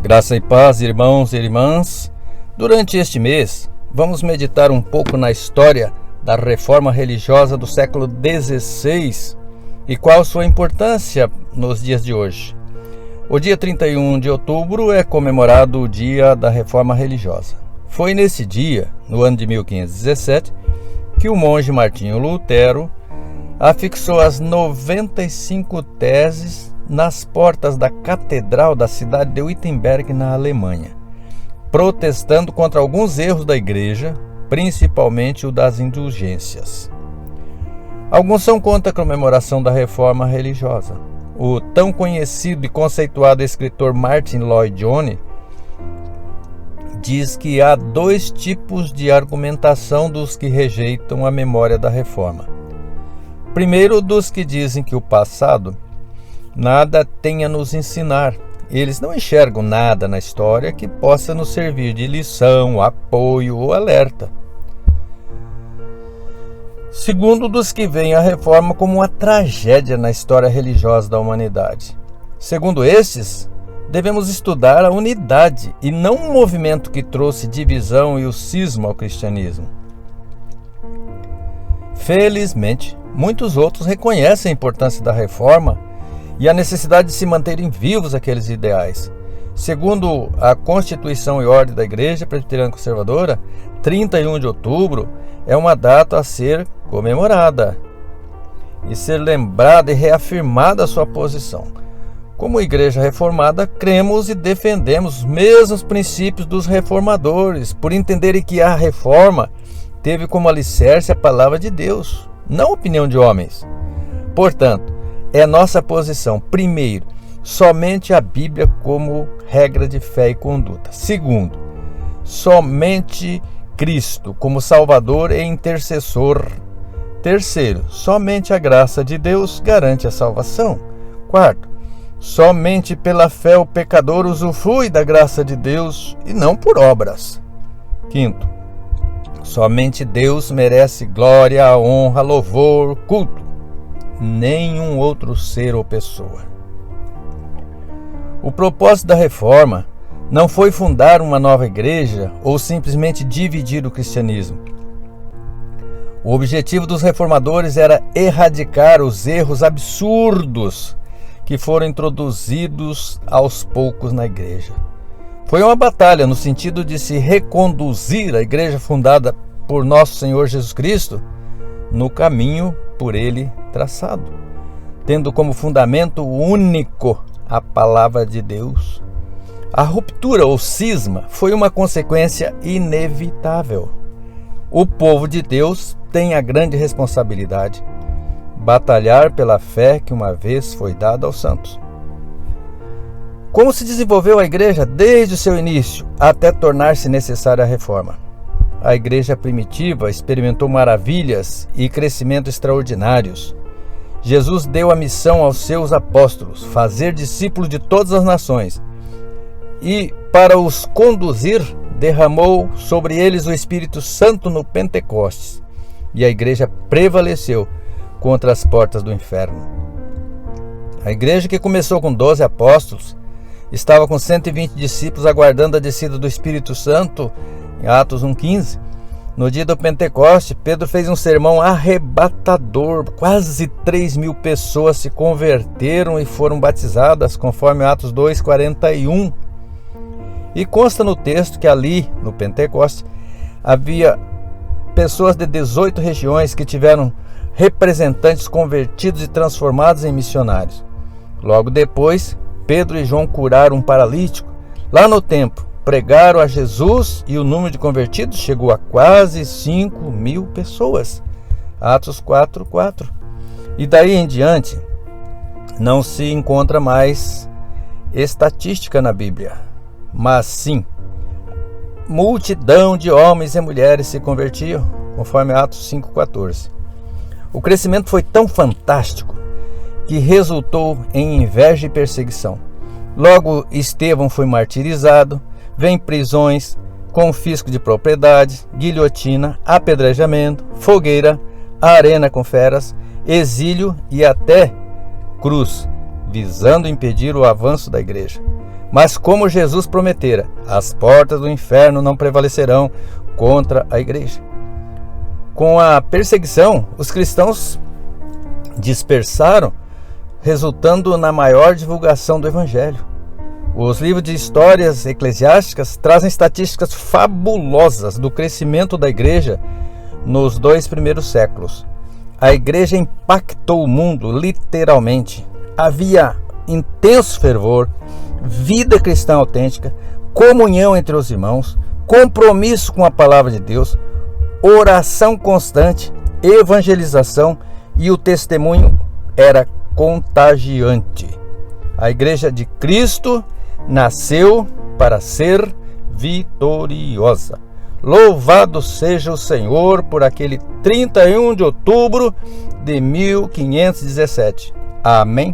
Graça e paz, irmãos e irmãs. Durante este mês, vamos meditar um pouco na história da reforma religiosa do século XVI e qual sua importância nos dias de hoje. O dia 31 de outubro é comemorado o dia da reforma religiosa. Foi nesse dia, no ano de 1517, que o monge Martinho Lutero afixou as 95 teses nas portas da catedral da cidade de Wittenberg, na Alemanha, protestando contra alguns erros da igreja, principalmente o das indulgências. Alguns são contra a comemoração da reforma religiosa. O tão conhecido e conceituado escritor Martyn Lloyd-Jones diz que há dois tipos de argumentação dos que rejeitam a memória da reforma. Primeiro, dos que dizem que o passado nada tem a nos ensinar. Eles não enxergam nada na história que possa nos servir de lição, apoio ou alerta. Segundo, dos que veem a reforma como uma tragédia na história religiosa da humanidade. Segundo estes, devemos estudar a unidade e não um movimento que trouxe divisão e o cisma ao cristianismo. Felizmente, muitos outros reconhecem a importância da reforma e a necessidade de se manterem vivos aqueles ideais. Segundo a Constituição e Ordem da Igreja Presbiteriana Conservadora, 31 de outubro é uma data a ser comemorada e ser lembrada e reafirmada a sua posição. Como Igreja Reformada, cremos e defendemos os mesmos princípios dos reformadores, por entenderem que a reforma teve como alicerce a palavra de Deus, não a opinião de homens. Portanto, é nossa posição, primeiro, somente a Bíblia como regra de fé e conduta. Segundo, somente Cristo como Salvador e intercessor. Terceiro, somente a graça de Deus garante a salvação. Quarto, somente pela fé o pecador usufrui da graça de Deus e não por obras. Quinto, somente Deus merece glória, honra, louvor, culto. Nenhum outro ser ou pessoa. O propósito da reforma não foi fundar uma nova igreja ou simplesmente dividir o cristianismo. O objetivo dos reformadores era erradicar os erros absurdos que foram introduzidos aos poucos na igreja. Foi uma batalha no sentido de se reconduzir a igreja fundada por nosso Senhor Jesus Cristo no caminho por ele traçado, tendo como fundamento único a palavra de Deus. A ruptura ou cisma foi uma consequência inevitável. O povo de Deus tem a grande responsabilidade: batalhar pela fé que uma vez foi dada aos santos. Como se desenvolveu a igreja desde o seu início até tornar-se necessária a reforma? A igreja primitiva experimentou maravilhas e crescimento extraordinários. Jesus deu a missão aos seus apóstolos, fazer discípulos de todas as nações, e para os conduzir, derramou sobre eles o Espírito Santo no Pentecostes, e a igreja prevaleceu contra as portas do inferno. A igreja, que começou com 12 apóstolos, estava com 120 discípulos aguardando a descida do Espírito Santo, em Atos 1,15. No dia do Pentecoste, Pedro fez um sermão arrebatador. Quase 3.000 pessoas se converteram e foram batizadas, conforme Atos 2,41. E consta no texto que ali, no Pentecoste, havia pessoas de 18 regiões que tiveram representantes convertidos e transformados em missionários. Logo depois, Pedro e João curaram um paralítico lá no templo. Pregaram a Jesus e o número de convertidos chegou a quase 5.000 pessoas. Atos 4:4. E daí em diante, não se encontra mais estatística na Bíblia, mas sim, multidão de homens e mulheres se convertiam, conforme Atos 5:14. O crescimento foi tão fantástico que resultou em inveja e perseguição. Logo, Estevão foi martirizado. Vem prisões, confisco de propriedade, guilhotina, apedrejamento, fogueira, arena com feras, exílio e até cruz, visando impedir o avanço da igreja. Mas como Jesus prometera, as portas do inferno não prevalecerão contra a igreja. Com a perseguição, os cristãos dispersaram, resultando na maior divulgação do evangelho. Os livros de histórias eclesiásticas trazem estatísticas fabulosas do crescimento da igreja nos 2 primeiros séculos. A igreja impactou o mundo literalmente. Havia intenso fervor, vida cristã autêntica, comunhão entre os irmãos, compromisso com a palavra de Deus, oração constante, evangelização, e o testemunho era contagiante. A igreja de Cristo nasceu para ser vitoriosa. Louvado seja o Senhor por aquele 31 de outubro de 1517. Amém.